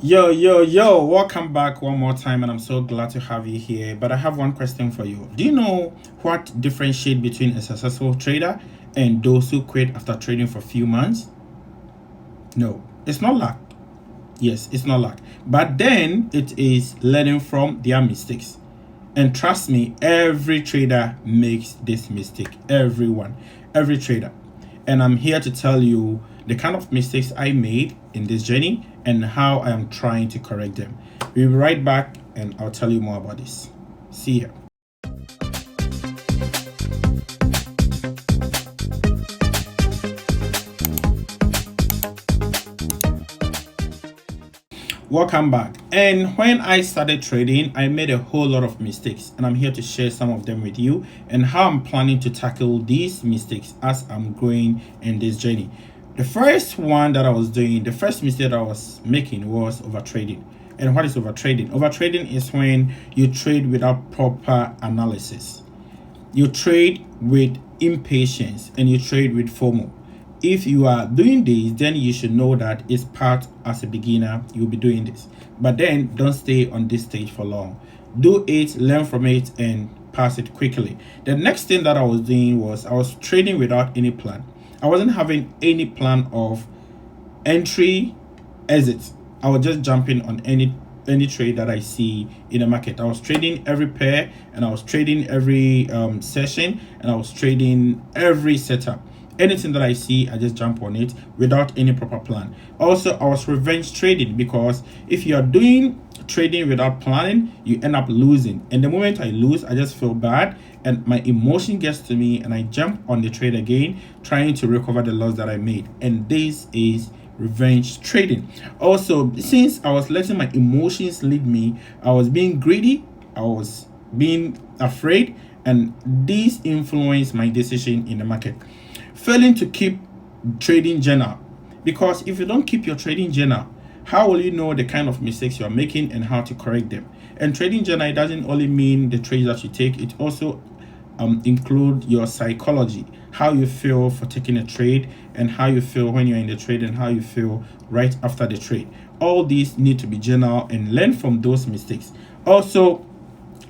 Yo, welcome back one more time, and I'm so glad to have you here. But I have one question for you. Do you know what differentiates between a successful trader and those who quit after trading for a few months? No, it's not luck. Yes, it's not luck. But then it is learning from their mistakes. And trust me, every trader makes this mistake. Everyone, every trader. And I'm here to tell you the kind of mistakes I made in this journey and how I am trying to correct them. We'll be right back and I'll tell you more about this. See you. Welcome back. And when I started trading, I made a whole lot of mistakes, and I'm here to share some of them with you and how I'm planning to tackle these mistakes as I'm going in this journey. The first one that I was doing, the first mistake that I was making was overtrading. And what is overtrading? Overtrading is when you trade without proper analysis. You trade with impatience and you trade with FOMO. If you are doing this, then you should know that it's part as a beginner, you'll be doing this. But then don't stay on this stage for long. Do it, learn from it, and pass it quickly. The next thing that I was doing was I was trading without any plan. I wasn't having any plan of entry, exit. I was just jumping on any trade that I see in the market. I was trading every pair, and I was trading every session, and I was trading every setup. Anything that I see, I just jump on it without any proper plan. Also, I was revenge trading, because if you are doing trading without planning, you end up losing. And the moment I lose, I just feel bad and my emotion gets to me, and I jump on the trade again, trying to recover the loss that I made. And this is revenge trading. Also, since I was letting my emotions lead me, I was being greedy, I was being afraid, and this influenced my decision in the market. Failing to keep trading journal, because if you don't keep your trading journal, how will you know the kind of mistakes you are making and how to correct them? And trading journal, it doesn't only mean the trades that you take, it also include your psychology, how you feel for taking a trade, and how you feel when you're in the trade, and how you feel right after the trade. All these need to be journal and learn from those mistakes. Also,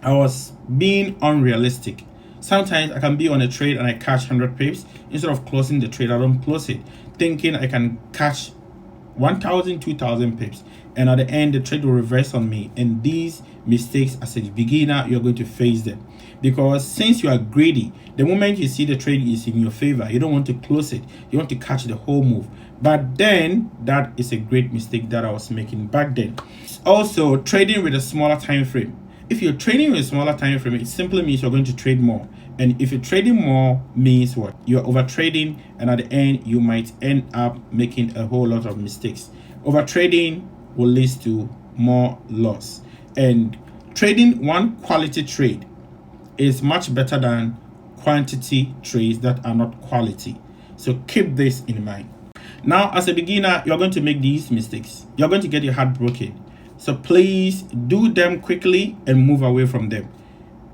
I was being unrealistic. Sometimes I can be on a trade and I catch 100 pips. Instead of closing the trade, I don't close it, thinking I can catch 1,000, 2,000 pips. And at the end, the trade will reverse on me. And these mistakes, as a beginner, you're going to face them. Because since you are greedy, the moment you see the trade is in your favor, you don't want to close it. You want to catch the whole move. But then, that is a great mistake that I was making back then. Also, trading with a smaller time frame. If you're trading with a smaller time frame, it simply means you're going to trade more. And if you're trading more, means what? You're over trading, and at the end, you might end up making a whole lot of mistakes. Over trading will lead to more loss. And trading one quality trade is much better than quantity trades that are not quality. So keep this in mind. Now, as a beginner, you're going to make these mistakes. You're going to get your heart broken. So please do them quickly and move away from them.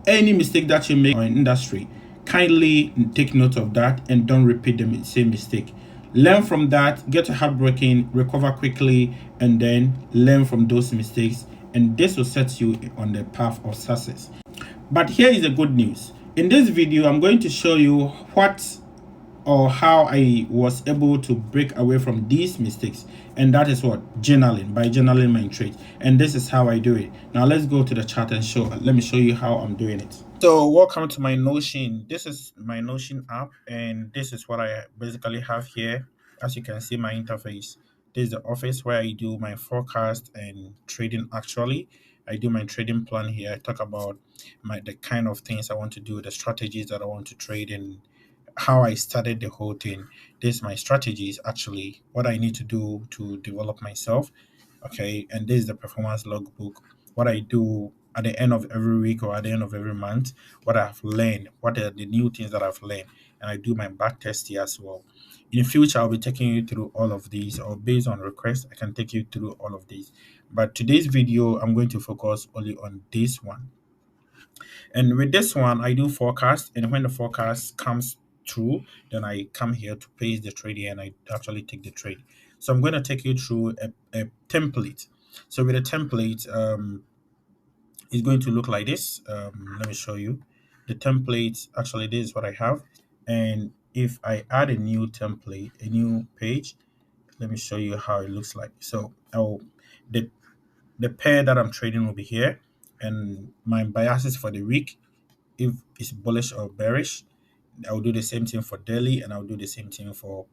Any mistake that you make in industry, kindly take note of that and don't repeat the same mistake. Learn from that, get your heart broken, recover quickly, and then learn from those mistakes. And this will set you on the path of success. But here is the good news. In this video, I'm going to show you what or how I was able to break away from these mistakes. And that is what? Journaling. By journaling my trades. And this is how I do it. Now let's go to the chart and let me show you how I'm doing it. So welcome to my Notion. This is my Notion app, and this is what I basically have here. As you can see, my interface. This is the office where I do my forecast and trading. Actually, I do my trading plan here. I talk about the kind of things I want to do, the strategies that I want to trade, and how I started the whole thing. This is my strategies, actually, what I need to do to develop myself. Okay, and this is the performance logbook. What I do at the end of every week or at the end of every month, what I've learned, what are the new things that I've learned, and I do my back test here as well. In the future, I'll be taking you through all of these, or based on request, I can take you through all of these. But today's video, I'm going to focus only on this one. And with this one, I do forecast, and when the forecast comes true, then I come here to paste the trade here and I actually take the trade. So I'm going to take you through a template. So with a template, it's going to look like this. Let me show you the template. Actually, this is what I have. And if I add a new template, a new page, let me show you how it looks like. So I'll the the pair that I'm trading will be here, and my biases for the week, if it's bullish or bearish, I'll do the same thing for daily, and I'll do the same thing for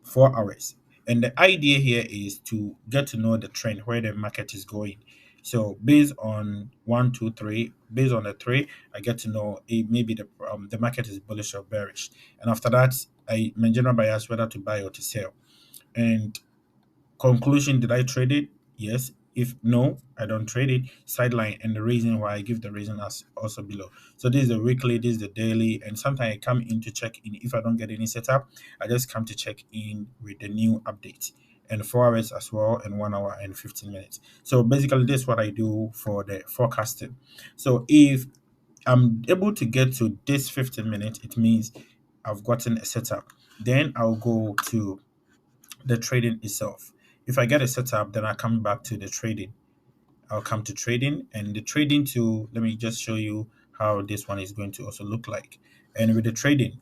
4 hours. And the idea here is to get to know the trend, where the market is going. So based on one, two, three, based on the three, I get to know maybe the market is bullish or bearish. And after that, my general bias whether to buy or to sell. And conclusion, did I trade it? Yes. If no, I don't trade it. Sideline, and the reason why, I give the reason as also below. So this is the weekly, this is the daily, and sometimes I come in to check in. If I don't get any setup, I just come to check in with the new update. And 4 hours as well, and 1 hour and 15 minutes. So basically, this is what I do for the forecasting. So if I'm able to get to this 15 minutes, it means I've gotten a setup. Then I'll go to the trading itself. If I get a setup, then I come back to the trading. I'll come to trading, and the trading to, let me just show you how this one is going to also look like. And with the trading,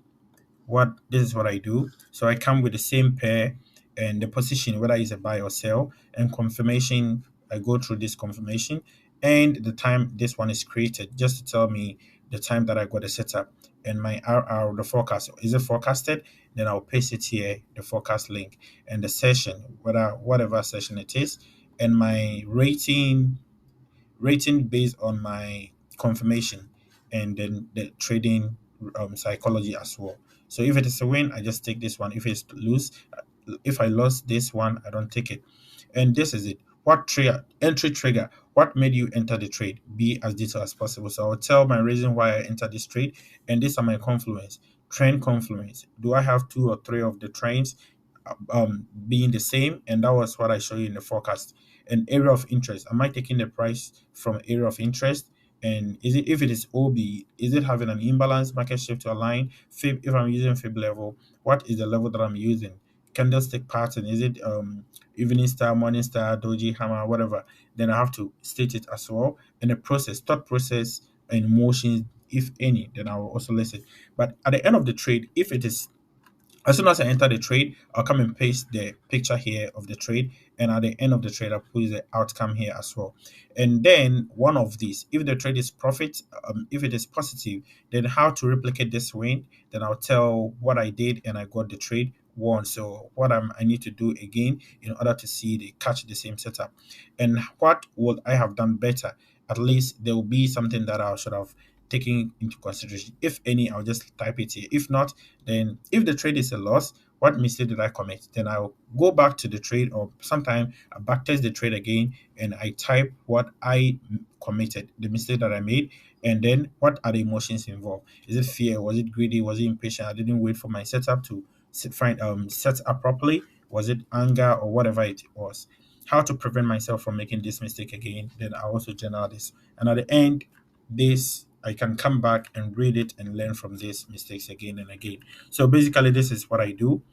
what this is what I do. So I come with the same pair and the position, whether it's a buy or sell, and confirmation. I go through this confirmation and the time this one is created, just to tell me the time that I got the setup, and my RR, the forecast. Is it forecasted? Then I'll paste it here, the forecast link, and the session, whatever session it is, and my rating based on my confirmation, and then the trading psychology as well. So if it is a win, I just take this one. If it's lose, if I lost this one, I don't take it. And this is it. What trigger, entry trigger? What made you enter the trade? Be as detailed as possible. So I'll tell my reason why I entered this trade, and these are my confluence. Trend confluence. Do I have two or three of the trends being the same? And that was what I show you in the forecast. An area of interest. Am I taking the price from area of interest? And is it, if it is OB, is it having an imbalance market shift to align? Fib, if I'm using Fib level, what is the level that I'm using? Candlestick pattern, is it evening star, morning star, doji, hammer, whatever? Then I have to state it as well. And the process, thought process, and motions, if any, then I will also list it. But at the end of the trade, if it is, as soon as I enter the trade, I'll come and paste the picture here of the trade. And at the end of the trade, I'll put the outcome here as well. And then one of these, if the trade is profit, if it is positive, then how to replicate this win. Then I'll tell what I did and I got the trade won. So what I need to do again in order to see the catch the same setup. And what would I have done better? At least there will be something that I should have taken into consideration. If any, I'll just type it here. If not, then if the trade is a loss, what mistake did I commit? Then I'll go back to the trade, or sometime I backtest the trade again, and I type what I committed, the mistake that I made, and then what are the emotions involved? Is it fear? Was it greedy? Was it impatient? I didn't wait for my setup to set up properly. Was it anger or whatever it was? How to prevent myself from making this mistake again? Then I also journal this, and at the end, this I can come back and read it and learn from these mistakes again and again. So basically, this is what I do.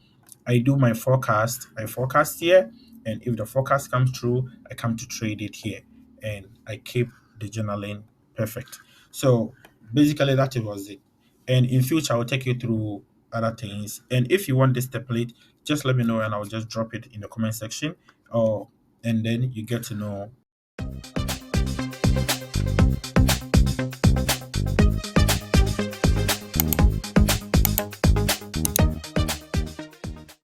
I do my forecast. I forecast here, and if the forecast comes true, I come to trade it here, and I keep the journaling perfect. So basically, that was it. And in future, I will take you through other things. And if you want this template, just let me know, and I'll just drop it in the comment section. Or and then you get to know